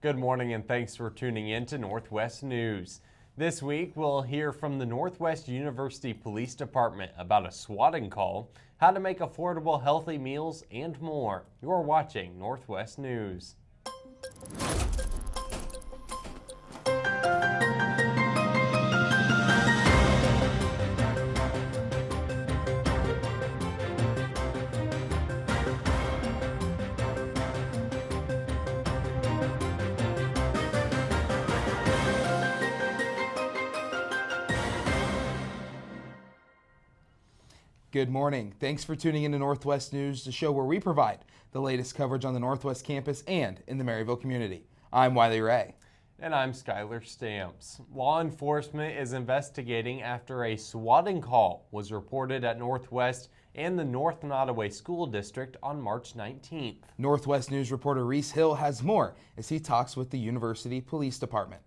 Good morning and thanks for tuning in to Northwest News. This week we'll hear from the Northwest University Police Department about a swatting call, how to make affordable healthy meals, and more. You're watching Northwest News. Good morning. Thanks for tuning in to Northwest News, the show where we provide the latest coverage on the Northwest campus and in the Maryville community. I'm Wiley Ray. And I'm Skylar Stamps. Law enforcement is investigating after a swatting call was reported at Northwest and the North Nottoway School District on March 19th. Northwest News reporter Reece Hill has more as he talks with the University Police Department.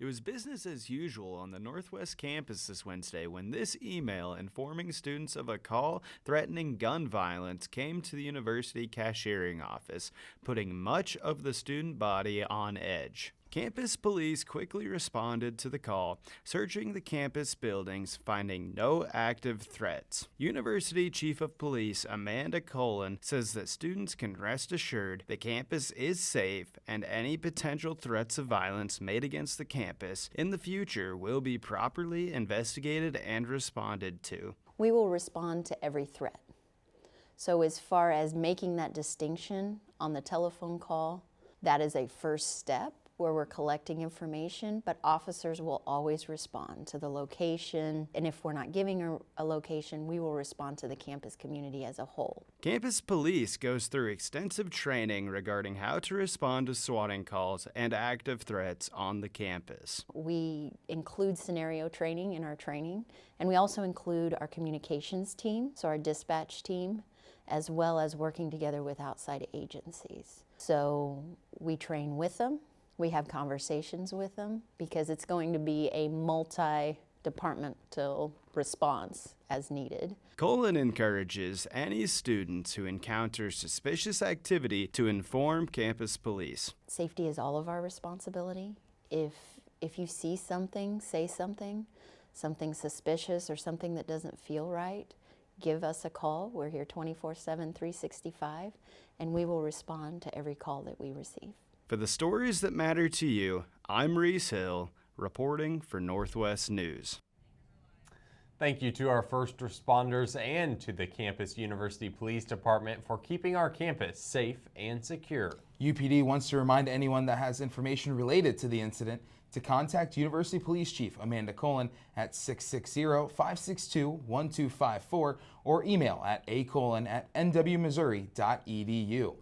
It was business as usual on the Northwest campus this Wednesday when this email informing students of a call threatening gun violence came to the university cashiering office, putting much of the student body on edge. Campus police quickly responded to the call, searching the campus buildings, finding no active threats. University Chief of Police Amanda Cullin says that students can rest assured the campus is safe and any potential threats of violence made against the campus in the future will be properly investigated and responded to. We will respond to every threat. So as far as making that distinction on the telephone call, that is a first step where we're collecting information, but officers will always respond to the location, and if we're not giving a location, we will respond to the campus community as a whole. Campus police goes through extensive training regarding how to respond to swatting calls and active threats on the campus. We include scenario training in our training, and we also include our communications team, so our dispatch team, as well as working together with outside agencies. So we train with them. We have conversations with them because it's going to be a multi-departmental response as needed. Cullin encourages any students who encounter suspicious activity to inform campus police. Safety is all of our responsibility. If you see something, say something suspicious or something that doesn't feel right, give us a call. We're here 24/7, 365, and we will respond to every call that we receive. For the stories that matter to you, I'm Reece Hill, reporting for Northwest News. Thank you to our first responders and to the Campus University Police Department for keeping our campus safe and secure. UPD wants to remind anyone that has information related to the incident to contact University Police Chief Amanda Cullin at 660-562-1254 or email at acullin@nwmissouri.edu.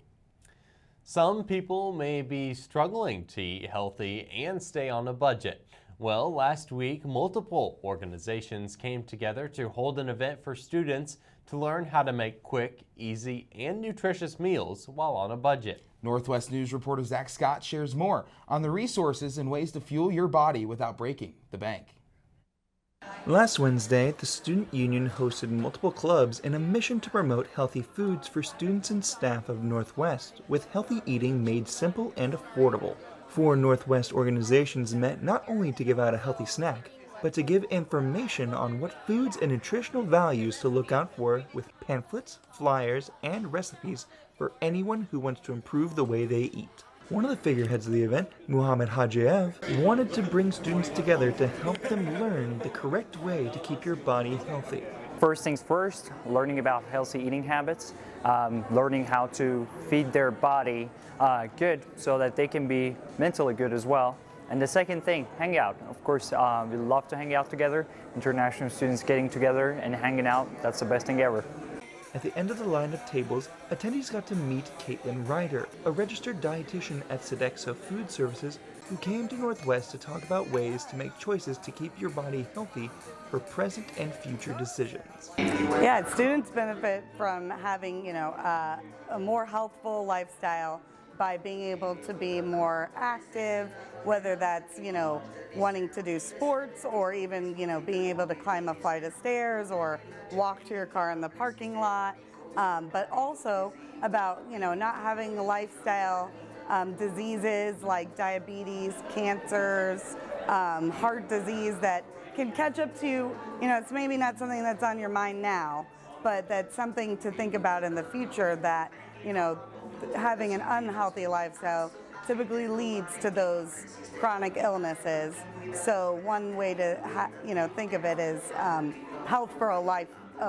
Some people may be struggling to eat healthy and stay on a budget. Well, last week, multiple organizations came together to hold an event for students to learn how to make quick, easy, and nutritious meals while on a budget. Northwest News reporter Zac Scott shares more on the resources and ways to fuel your body without breaking the bank. Last Wednesday, the Student Union hosted multiple clubs in a mission to promote healthy foods for students and staff of Northwest, with healthy eating made simple and affordable. 4 Northwest organizations met not only to give out a healthy snack, but to give information on what foods and nutritional values to look out for with pamphlets, flyers, and recipes for anyone who wants to improve the way they eat. One of the figureheads of the event, Muhammad Hajiev, wanted to bring students together to help them learn the correct way to keep your body healthy. First things first, learning about healthy eating habits, learning how to feed their body good so that they can be mentally good as well. And the second thing, hang out. Of course, we love to hang out together. International students getting together and hanging out, that's the best thing ever. At the end of the line of tables, attendees got to meet Caitlin Ryder, a registered dietitian at Sodexo Food Services, who came to Northwest to talk about ways to make choices to keep your body healthy for present and future decisions. Yeah, students benefit from having, a more healthful lifestyle by being able to be more active, whether that's, wanting to do sports or even, being able to climb a flight of stairs or walk to your car in the parking lot, but also about, not having a lifestyle diseases like diabetes, cancers, heart disease that can catch up to you. You know, it's maybe not something that's on your mind now, but that's something to think about in the future, that, you know, having an unhealthy lifestyle typically leads to those chronic illnesses. So one way to think of it is health for a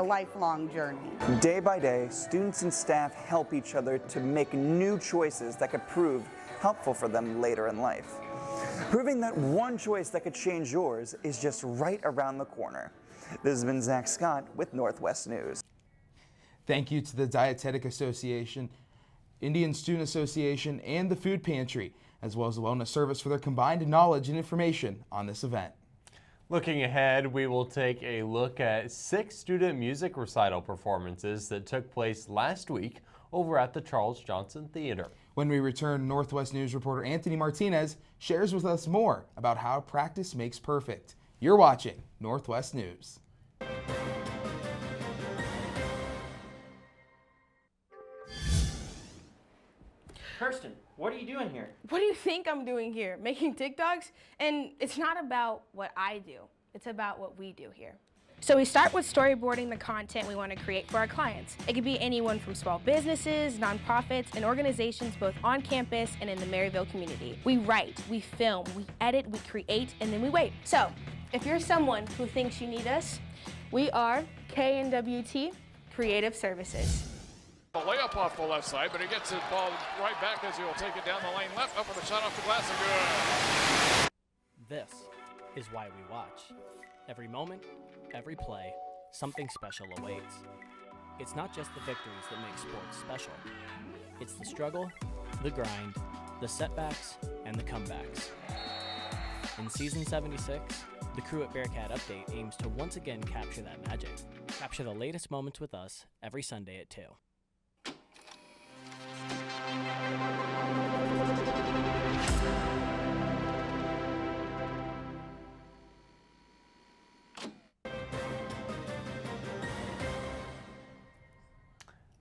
lifelong journey. Day by day, students and staff help each other to make new choices that could prove helpful for them later in life. Proving that one choice that could change yours is just right around the corner. This has been Zac Scott with Northwest News. Thank you to the Dietetic Association, Indian Student Association, and the Food Pantry, as well as the Wellness Service for their combined knowledge and information on this event. Looking ahead, we will take a look at 6 student music recital performances that took place last week over at the Charles Johnson Theater. When we return, Northwest News reporter Anthony Martinez shares with us more about how practice makes perfect. You're watching Northwest News. Kirsten, what are you doing here? What do you think I'm doing here? Making TikToks? And it's not about what I do. It's about what we do here. So we start with storyboarding the content we want to create for our clients. It could be anyone from small businesses, nonprofits, and organizations both on campus and in the Maryville community. We write, we film, we edit, we create, and then we wait. So if you're someone who thinks you need us, we are KNWT Creative Services. A layup off the left side, but he gets the ball right back as he'll take it down the lane left, up with a shot off the glass and good. This is why we watch. Every moment, every play, something special awaits. It's not just the victories that make sports special. It's the struggle, the grind, the setbacks, and the comebacks. In season 76, the crew at Bearcat Update aims to once again capture that magic. Capture the latest moments with us every Sunday at 2.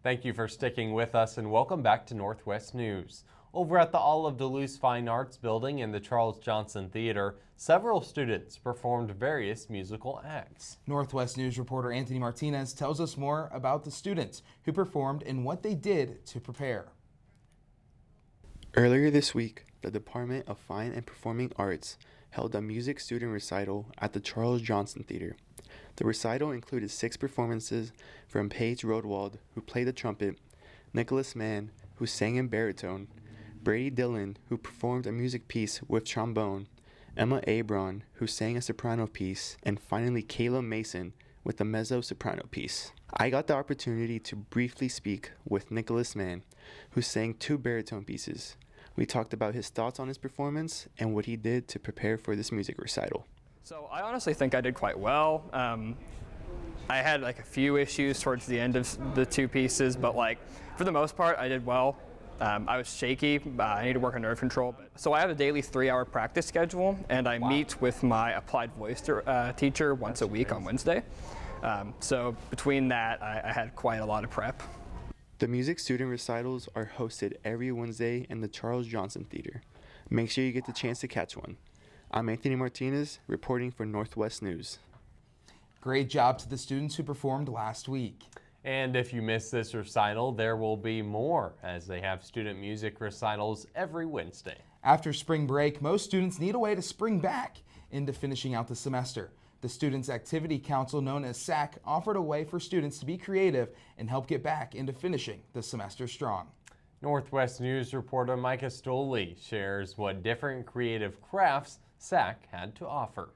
Thank you for sticking with us and welcome back to Northwest News. Over at the Olive Duluth Fine Arts Building in the Charles Johnson Theater, several students performed various musical acts. Northwest News reporter Anthony Martinez tells us more about the students who performed and what they did to prepare. Earlier this week, the Department of Fine and Performing Arts held a music student recital at the Charles Johnson Theater. The recital included 6 performances from Paige Rodewald, who played the trumpet, Nicholas Mann, who sang in baritone, Brady Dillon, who performed a music piece with trombone, Emma Abron, who sang a soprano piece, and finally Kayla Mason with a mezzo-soprano piece. I got the opportunity to briefly speak with Nicholas Mann, who sang 2 baritone pieces. We talked about his thoughts on his performance and what he did to prepare for this music recital. So I honestly think I did quite well. I had like a few issues towards the end of the 2 pieces, but like for the most part I did well. I was shaky, I need to work on nerve control. So I have a daily 3-hour practice schedule, and I meet with my applied voice teacher once a week on Wednesday. So between that, I had quite a lot of prep. The music student recitals are hosted every Wednesday in the Charles Johnson Theater. Make sure you get the chance to catch one. I'm Anthony Martinez, reporting for Northwest News. Great job to the students who performed last week. And if you missed this recital, there will be more as they have student music recitals every Wednesday. After spring break, most students need a way to spring back into finishing out the semester. The Students Activity Council, known as SAC, offered a way for students to be creative and help get back into finishing the semester strong. Northwest News reporter Micah Stolley shares what different creative crafts SAC had to offer.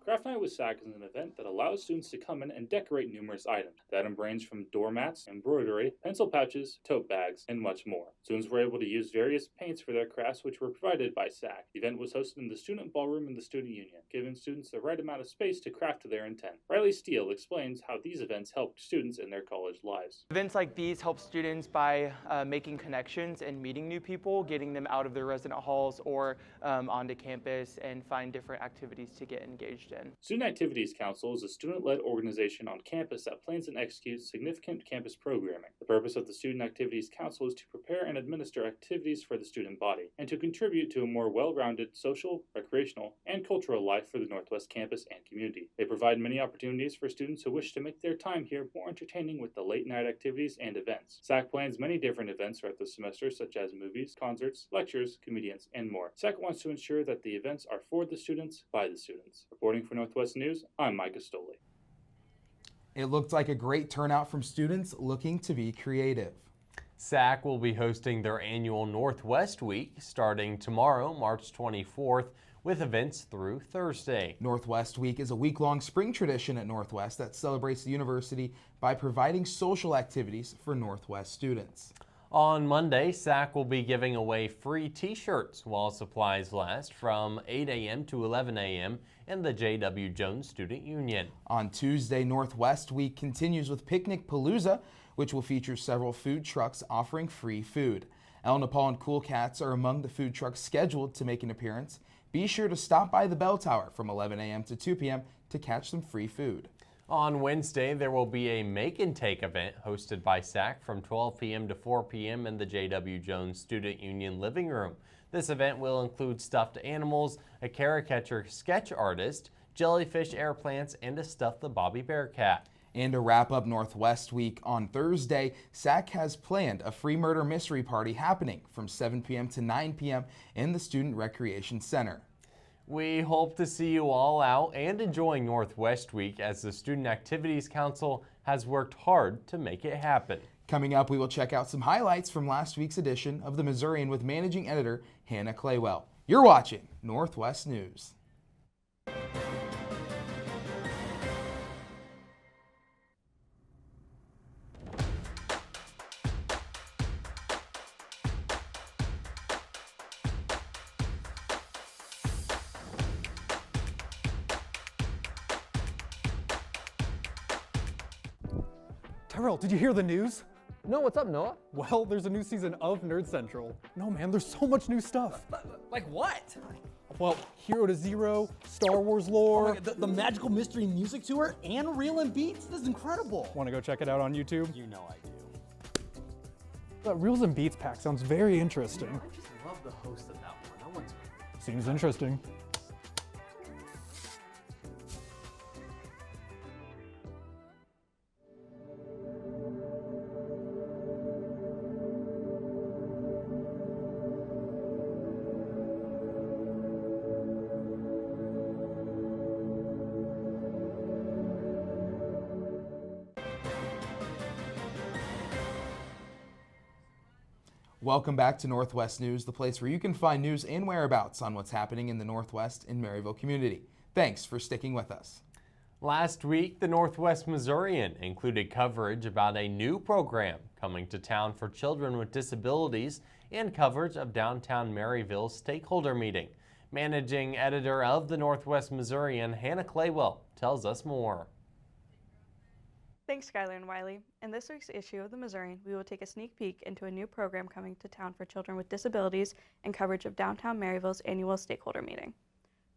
Craft Night with SAC is an event that allows students to come in and decorate numerous items. That range from doormats, embroidery, pencil pouches, tote bags, and much more. Students were able to use various paints for their crafts, which were provided by SAC. The event was hosted in the student ballroom in the student union, giving students the right amount of space to craft to their intent. Riley Steele explains how these events helped students in their college lives. Events like these help students by making connections and meeting new people, getting them out of their resident halls or onto campus and find different activities to get engaged in. education. Student Activities Council is a student-led organization on campus that plans and executes significant campus programming. The purpose of the Student Activities Council is to prepare and administer activities for the student body and to contribute to a more well-rounded social, recreational, and cultural life for the Northwest campus and community. They provide many opportunities for students who wish to make their time here more entertaining with the late-night activities and events. SAC plans many different events throughout the semester, such as movies, concerts, lectures, comedians, and more. SAC wants to ensure that the events are for the students, by the students. Reporting for Northwest News, I'm Micah Stolley. It looked like a great turnout from students looking to be creative. SAC will be hosting their annual Northwest Week starting tomorrow, March 24th, with events through Thursday. Northwest Week is a week-long spring tradition at Northwest that celebrates the university by providing social activities for Northwest students. On Monday, SAC will be giving away free t-shirts while supplies last from 8 a.m. to 11 a.m. in the J.W. Jones Student Union. On Tuesday, Northwest Week continues with Picnic Palooza, which will feature several food trucks offering free food. El Nepal and Cool Cats are among the food trucks scheduled to make an appearance. Be sure to stop by the Bell Tower from 11 a.m. to 2 p.m. to catch some free food. On Wednesday, there will be a Make and Take event hosted by SAC from 12 p.m. to 4 p.m. in the J.W. Jones Student Union living room. This event will include stuffed animals, a caricature sketch artist, jellyfish air plants, and a Stuff the Bobby Bear cat. And to wrap up Northwest Week on Thursday, SAC has planned a free murder mystery party happening from 7 p.m. to 9 p.m. in the Student Recreation Center. We hope to see you all out and enjoying Northwest Week as the Student Activities Council has worked hard to make it happen. Coming up, we will check out some highlights from last week's edition of the Missourian with managing editor Hannah Claywell. You're watching Northwest News. Tyrell, did you hear the news? No, what's up, Noah? Well, there's a new season of Nerd Central. No, man, there's so much new stuff. Like what? Well, Hero to Zero, Star Wars lore. Oh the Magical Mystery Music Tour and Reel and Beats? This is incredible. Want to go check it out on YouTube? You know I do. That Reels and Beats pack sounds very interesting. I just love the host of that one. That one's Seems interesting. Welcome back to Northwest News, the place where you can find news and whereabouts on what's happening in the Northwest and Maryville community. Thanks for sticking with us. Last week, the Northwest Missourian included coverage about a new program coming to town for children with disabilities and coverage of downtown Maryville's stakeholder meeting. Managing editor of the Northwest Missourian, Hannah Claywell, tells us more. Thanks, Skylar and Wiley. In this week's issue of the Missourian, we will take a sneak peek into a new program coming to town for children with disabilities and coverage of downtown Maryville's annual stakeholder meeting.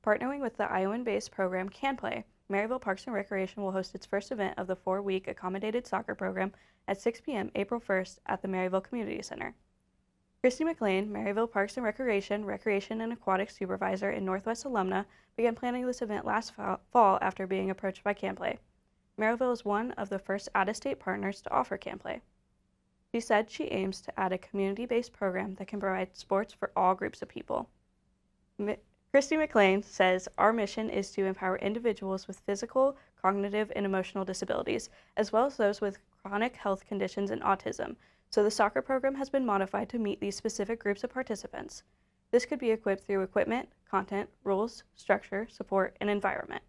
Partnering with the Iowan-based program Can Play, Maryville Parks and Recreation will host its first event of the 4-week accommodated soccer program at 6 p.m. April 1st at the Maryville Community Center. Christy McLean, Maryville Parks and Recreation and Aquatics Supervisor and Northwest alumna, began planning this event last fall after being approached by Can Play. Maryville is one of the first out-of-state partners to offer Can Play. She said she aims to add a community-based program that can provide sports for all groups of people. Christy McLean says our mission is to empower individuals with physical, cognitive, and emotional disabilities, as well as those with chronic health conditions and autism, so the soccer program has been modified to meet these specific groups of participants. This could be equipped through equipment, content, rules, structure, support, and environment.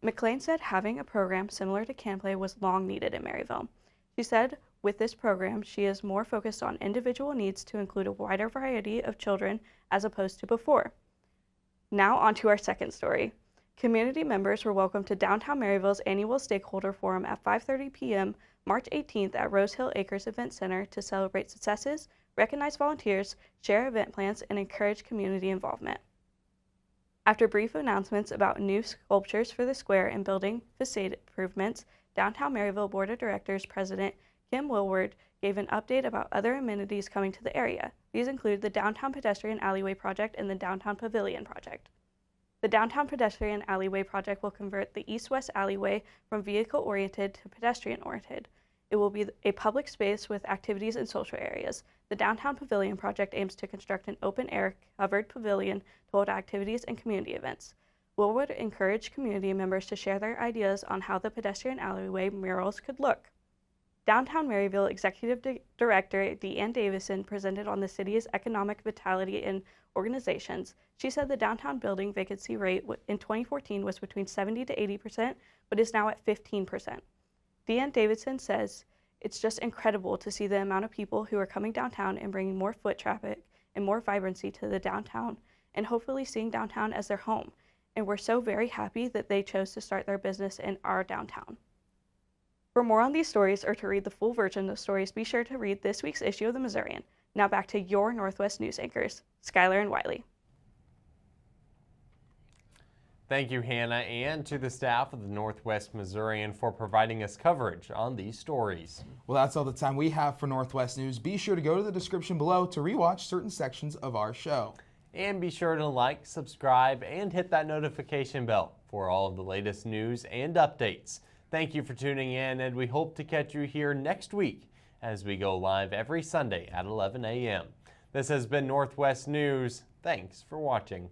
McLean said having a program similar to Can Play was long needed in Maryville. She said with this program, she is more focused on individual needs to include a wider variety of children as opposed to before. Now on to our second story. Community members were welcome to downtown Maryville's annual stakeholder forum at 5:30 p.m. March 18th at Rose Hill Acres Event Center to celebrate successes, recognize volunteers, share event plans, and encourage community involvement. After brief announcements about new sculptures for the square and building facade improvements, Downtown Maryville Board of Directors President Kim Willward gave an update about other amenities coming to the area. These include the Downtown Pedestrian Alleyway Project and the Downtown Pavilion Project. The Downtown Pedestrian Alleyway Project will convert the east-west alleyway from vehicle-oriented to pedestrian-oriented. It will be a public space with activities and social areas. The Downtown Pavilion Project aims to construct an open-air covered pavilion to hold activities and community events. Willwood encouraged community members to share their ideas on how the pedestrian alleyway murals could look. Downtown Maryville Executive Director Deanne Davison presented on the city's economic vitality in organizations. She said the downtown building vacancy rate in 2014 was between 70 to 80%, but is now at 15%. Deanne Davison says, "It's just incredible to see the amount of people who are coming downtown and bringing more foot traffic and more vibrancy to the downtown, and hopefully seeing downtown as their home. And we're so very happy that they chose to start their business in our downtown." For more on these stories or to read the full version of stories, be sure to read this week's issue of the Missourian. Now back to your Northwest News anchors, Skylar and Wiley. Thank you, Hannah, and to the staff of the Northwest Missourian for providing us coverage on these stories. Well, that's all the time we have for Northwest News. Be sure to go to the description below to rewatch certain sections of our show. And be sure to like, subscribe, and hit that notification bell for all of the latest news and updates. Thank you for tuning in, and we hope to catch you here next week as we go live every Sunday at 11 a.m. This has been Northwest News. Thanks for watching.